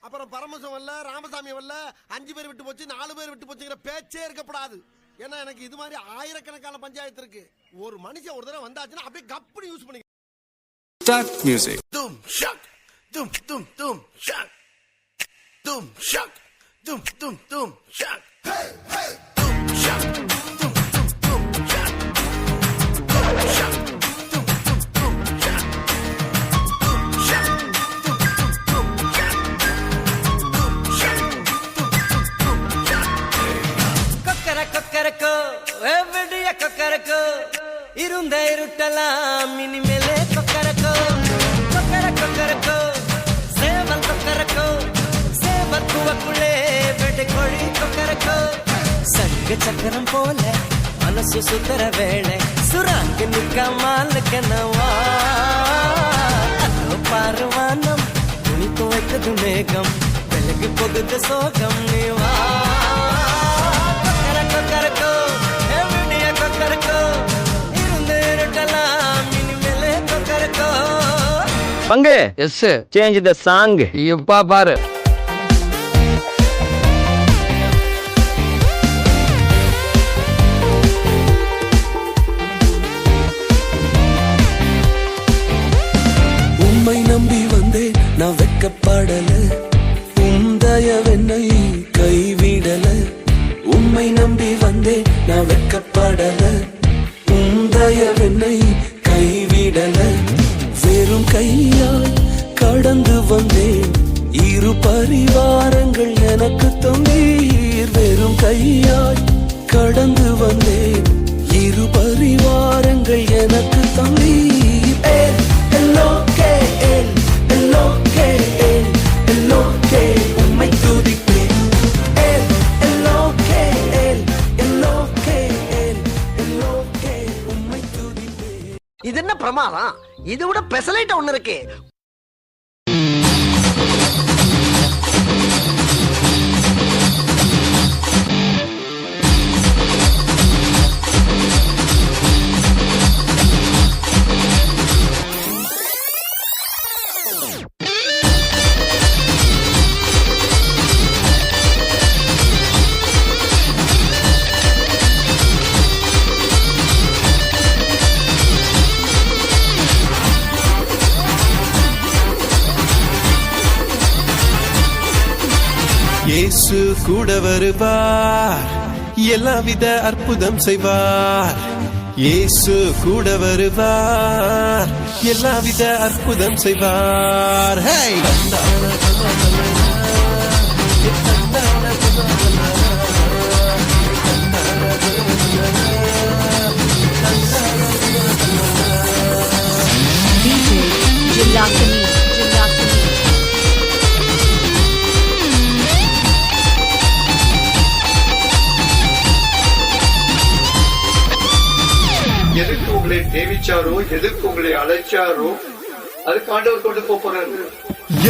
அப்புறம் பரமசம் வரல, ராமசாமி வரல, 5 பேர் விட்டு போச்சு, 4 பேர் விட்டு போச்சுங்கிற பேச்சே இருக்கப்படாது. ஏன்னா எனக்கு இது மாதிரி ஆயிரக்கணக்கான பஞ்சாயத்து இருக்கு. ஒரு மனுஷன் ஒரு தடவை வந்தாச்சுன்னா அப்படியே கப்புனு யூஸ் பண்ணி. Start music. Dum shak, dum dum dum shak, dum shak, dum dum dum shak, hey hey, dum shak, dum dum dum shak, dum shak, dum dum dum shak, dum shak, dum dum dum shak, dum shak, dum dum dum shak. கொக்கர Kokkarakko எவடிய Kokkarakko இருந்த இருட்டலாம் இனிமேலே கொக்கரக்கோ கொக்கர கொக்கரக்கோ சேவல் கொக்கரக்கோ சேவல் கூவக்குள்ளே வெடி கோழி கொக்கரக்கோ சங்க சக்கரம் போல மனசு சுத்தர வேளை சுராங்க நிக்காமல் கனவா அதோ பாருவானம் துணி துவைத்தது மேகம் விலகி போகுது சோகம் நீவா கொக்கரக்கோ எவடிய கொக்கரக்கோ பங்கு எஸ் சேஞ்ச் த சாங். இப்பா பாரு. உம்மை நம்பி வந்தேன் நான் வெக்கப்படல, உந்தயவென்னை கைவிடல. உம்மை நம்பி வந்தேன் நான் வெக்கப்படல, உந்தயவென்னை கைவிடல. வெறும் கையால் கடந்து வந்தேன், இரு பரிவாரங்கள் எனக்கு தந்தீர். வெறும் கையால் கடந்து வந்தேன், இரு பரிவாரங்கள் எனக்கு தந்தீர். எல்லோகே எல்லோகே எல்லோகே உம்மை துதிப்பேன். எல்லோகே எல்லோகே எல்லோகே உம்மை துதிப்பேன். இது என்ன பிரமாதம்? இது விட பெசலைட் ஒண்ணு இருக்கு. இயேசு கூட வருவார், எல்லாவித அற்புதம் செய்வார். இயேசு கூட வருவார், எல்லாவித அற்புதம் செய்வார். ஹே எதுக்கு உங்களை தேவிச்சாரோ, எதுக்கு உங்களை அழைச்சாரோ, அதுக்கு ஆண்டவர் கொண்டு போறாரு.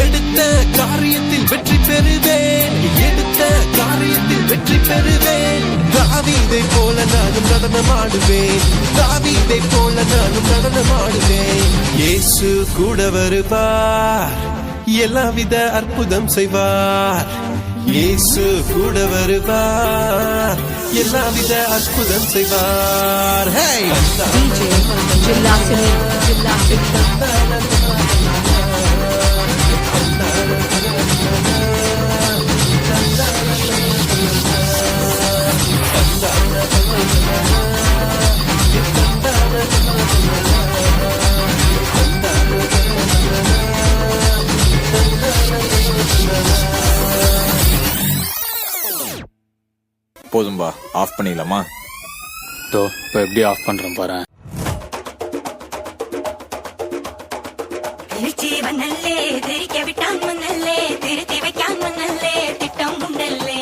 எடுத்த காரியத்தில் வெற்றி பெறுவேன், எடுத்த காரியத்தில் வெற்றி பெறுவேன். தாவீதை போல நானும் நடனமாடுவேன், தாவீதை போல நானும் நடனமாடுவேன். இயேசு கூட வருவார், எல்லாவித அற்புதம் செய்வார். இயேசு கூட வருவார், எல்லாவித அற்புதம் செய்வார். ஹே போதும்பா, ஆஃப் பண்ணிடலாமா? தோ இப்போ எப்படி ஆஃப் பண்றேன் பாரு. திருச்சி வந்தல்லே, திரிக்க விட்டான் மன்னல்லே, திருத்தி வைக்கான் மன்னல்லே, திட்டம் உண்டல்லே.